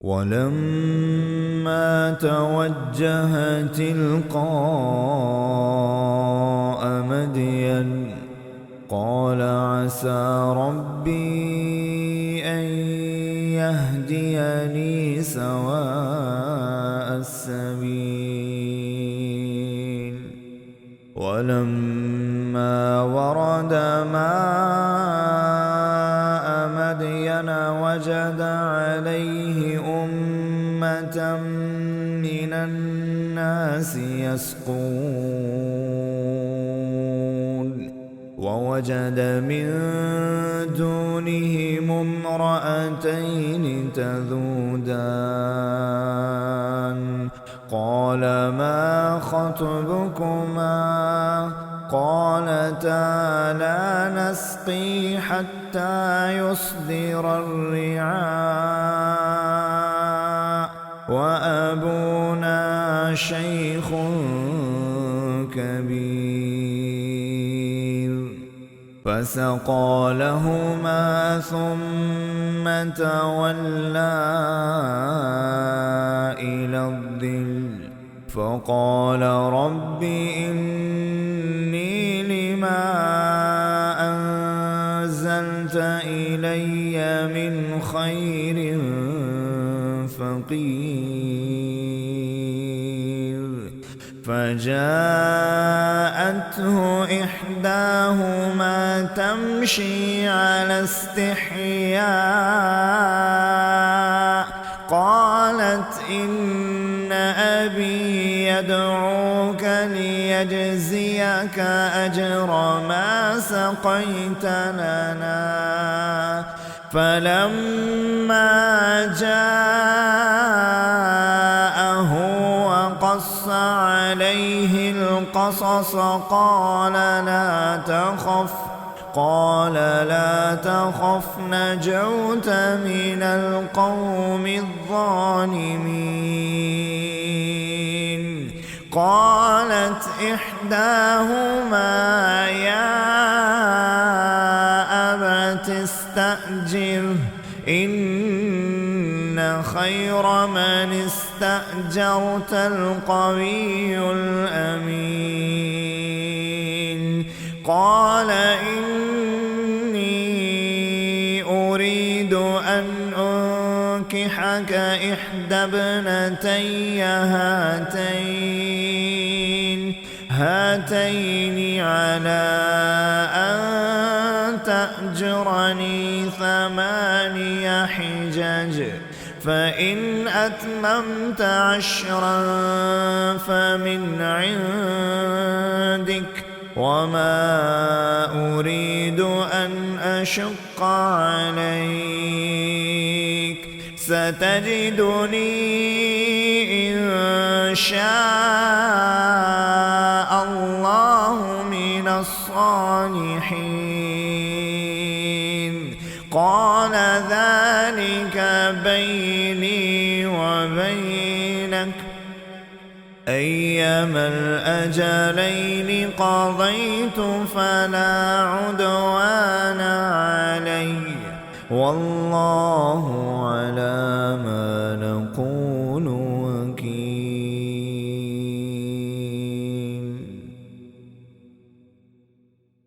ولما توجه تلقاء مدين قال عسى ربي أن يهديني سواء السبيل. ولما ورد ماء مدين وجد عليه أمة من الناس يسقون ووجد من دونهم امرأتين تذودان قال ما خطبكما قالتا لا نسقي حتى يصدر الرعاء وأبونا شيخ كبير. فسقى لهما ثم تولى إلى الظل فقال رب إني لما أنزلت إلي من خير فقير. فجاءته إحداهما تمشي على استحياء قالت إن أبي يدعوك ليجزيك أجر ما سقيت لنا. فلما جاءه وقص عليه القصص قال لا تخف نجوت من القوم الظالمين. قالت إحداهما يا أبت استأجره إن خير من استأجرت القوي الأمين. قال إني أريد أن أنكحك إحدى ابنتي هاتين على أن تأجرني 8 حجج فإن أتممت 10 فمن عندك وما أريد أن أشق عليك ستجدني إن شاء الله من الصالحين. قال ذلك بيني وبينك أيما الأجلين قضيت فلا عدوان علي والله على